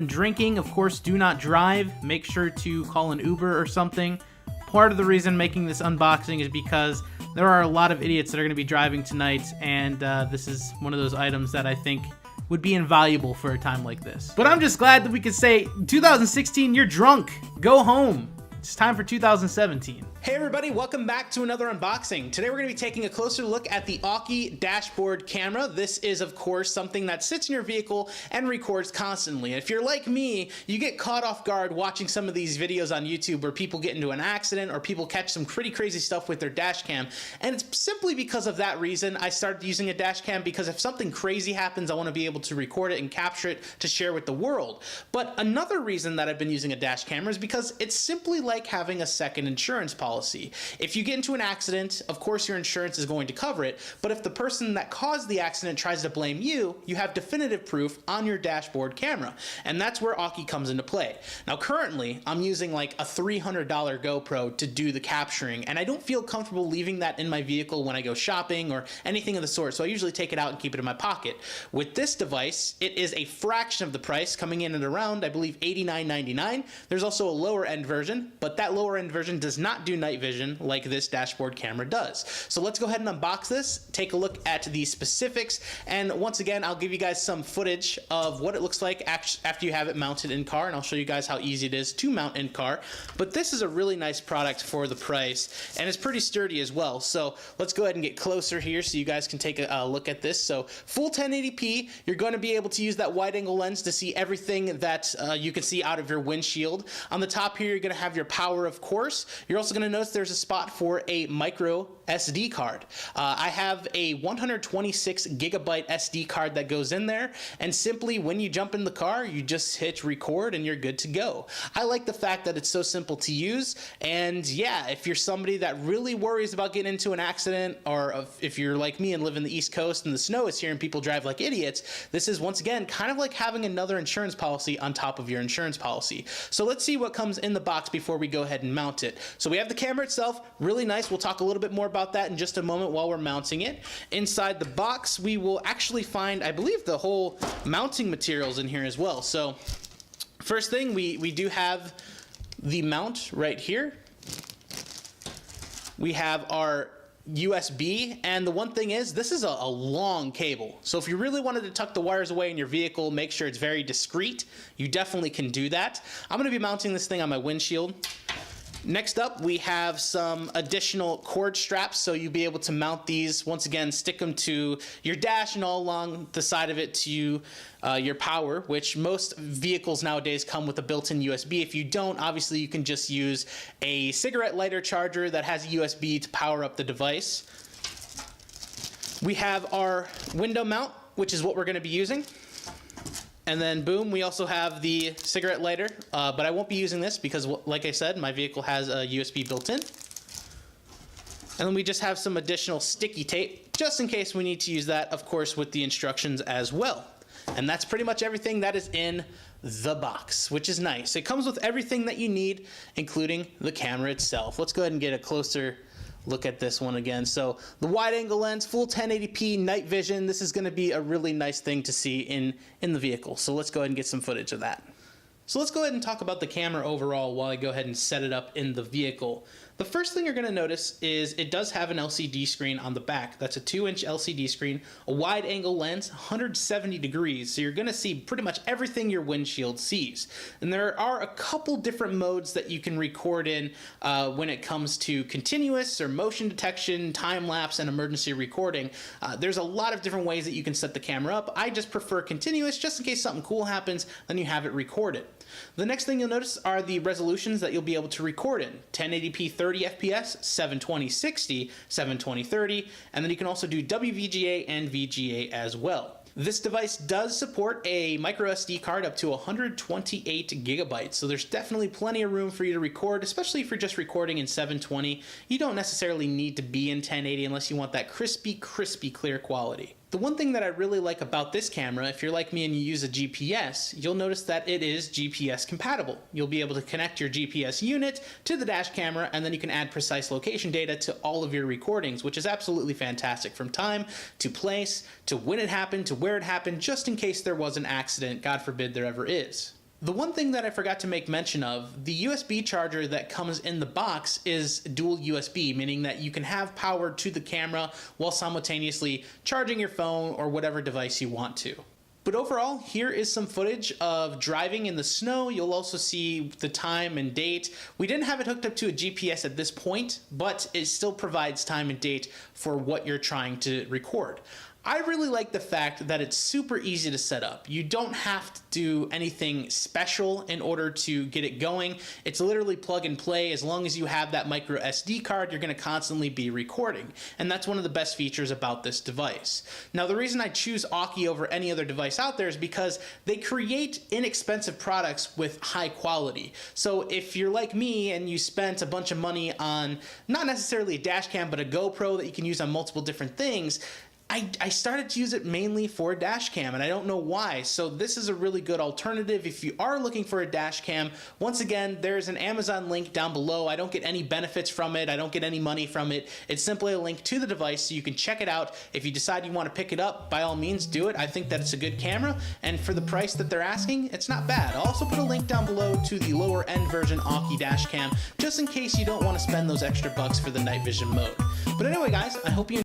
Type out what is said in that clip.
Drinking, of course, do not drive. Make sure to call an Uber or something. Part of the reason making this unboxing is because there are a lot of idiots that are going to be driving tonight, and this is one of those items that I think would be invaluable for a time like this. But I'm just glad that we could say, 2016, you're drunk. Go home. It's time for 2017. Hey everybody, welcome back to another unboxing. Today we're going to be taking a closer look at the Aukey dashboard camera. This is, of course, something that sits in your vehicle and records constantly. If you're like me, you get caught off guard watching some of these videos on YouTube where people get into an accident or people catch some pretty crazy stuff with their dash cam. And it's simply because of that reason I started using a dash cam, because if something crazy happens, I want to be able to record it and capture it to share with the world. But another reason that I've been using a dash camera is because it's simply like having a second insurance policy. If you get into an accident, of course your insurance is going to cover it, but if the person that caused the accident tries to blame you, you have definitive proof on your dashboard camera, and that's where Aukey comes into play. Now currently, I'm using like a $300 GoPro to do the capturing, and I don't feel comfortable leaving that in my vehicle when I go shopping or anything of the sort, so I usually take it out and keep it in my pocket. With this device, it is a fraction of the price, coming in at around, I believe, $89.99. There's also a lower end version, but that lower end version does not do night vision like this dashboard camera does. So let's go ahead and unbox this, take a look at the specifics, and once again I'll give you guys some footage of what it looks like after you have it mounted in car, and I'll show you guys how easy it is to mount in car. But this is a really nice product for the price, and it's pretty sturdy as well. So let's go ahead and get closer here so you guys can take a look at this. So full 1080p, you're going to be able to use that wide angle lens to see everything that you can see out of your windshield. On the top here, you're going to have your power, of course. You're also going to notice there's a spot for a micro SD card. I have a 126 gigabyte SD card that goes in there, and simply when you jump in the car, you just hit record and you're good to go. I like the fact that it's so simple to use, and yeah, if you're somebody that really worries about getting into an accident, or if you're like me and live in the East Coast and the snow is here and people drive like idiots, this is once again kind of like having another insurance policy on top of your insurance policy. So let's see what comes in the box before we go ahead and mount it. So we have the camera itself, really nice. We'll talk a little bit more about that in just a moment while we're mounting it. Inside the box, we will actually find, I believe, the whole mounting materials in here as well. So first thing, we do have the mount right here. We have our USB, and the one thing is, this is a long cable. So if you really wanted to tuck the wires away in your vehicle, make sure it's very discreet, you definitely can do that. I'm going to be mounting this thing on my windshield. Next up, we have some additional cord straps, so you'll be able to mount these, once again, stick them to your dash and all along the side of it to your power, which most vehicles nowadays come with a built-in USB. If you don't, obviously you can just use a cigarette lighter charger that has a USB to power up the device. We have our window mount, which is what we're going to be using. And then boom, we also have the cigarette lighter, but I won't be using this because, like I said, my vehicle has a USB built in. And then we just have some additional sticky tape, just in case we need to use that, of course, with the instructions as well. And that's pretty much everything that is in the box, which is nice. It comes with everything that you need, including the camera itself. Let's go ahead and get a closer look at this one again. So the wide angle lens, full 1080p night vision. This is going to be a really nice thing to see in the vehicle. So let's go ahead and get some footage of that. So let's go ahead and talk about the camera overall while I go ahead and set it up in the vehicle. The first thing you're going to notice is it does have an LCD screen on the back. That's a 2-inch LCD screen, a wide angle lens, 170 degrees, so you're going to see pretty much everything your windshield sees. And there are a couple different modes that you can record in when it comes to continuous or motion detection, time-lapse, and emergency recording. There's a lot of different ways that you can set the camera up. I just prefer continuous, just in case something cool happens, then you have it recorded. The next thing you'll notice are the resolutions that you'll be able to record in. 1080p 30 FPS, 720 60, 720 30, and then you can also do WVGA and VGA as well. This device does support a micro SD card up to 128 gigabytes, so there's definitely plenty of room for you to record, especially if you're just recording in 720. You don't necessarily need to be in 1080 unless you want that crispy clear quality. The one thing that I really like about this camera, if you're like me and you use a GPS, you'll notice that it is GPS compatible. You'll be able to connect your GPS unit to the dash camera, and then you can add precise location data to all of your recordings, which is absolutely fantastic, from time to place to when it happened to where it happened, just in case there was an accident. God forbid there ever is. The one thing that I forgot to make mention of, the USB charger that comes in the box is dual USB, meaning that you can have power to the camera while simultaneously charging your phone or whatever device you want to. But overall, here is some footage of driving in the snow. You'll also see the time and date. We didn't have it hooked up to a GPS at this point, but it still provides time and date for what you're trying to record. I really like the fact that it's super easy to set up. You don't have to do anything special in order to get it going. It's literally plug and play. As long as you have that micro SD card, you're going to constantly be recording. And that's one of the best features about this device. Now, the reason I choose Aukey over any other device out there is because they create inexpensive products with high quality. So if you're like me and you spent a bunch of money on not necessarily a dash cam, but a GoPro that you can use on multiple different things, I started to use it mainly for a dash cam, and I don't know why. So this is a really good alternative if you are looking for a dash cam. Once again, there's an Amazon link down below. I don't get any benefits from it. I don't get any money from it. It's simply a link to the device so you can check it out. If you decide you want to pick it up, by all means do it. I think that it's a good camera, and for the price that they're asking, it's not bad. I'll also put a link down below to the lower end version Aukey Dashcam, just in case you don't want to spend those extra bucks for the night vision mode. But anyway, guys, I hope you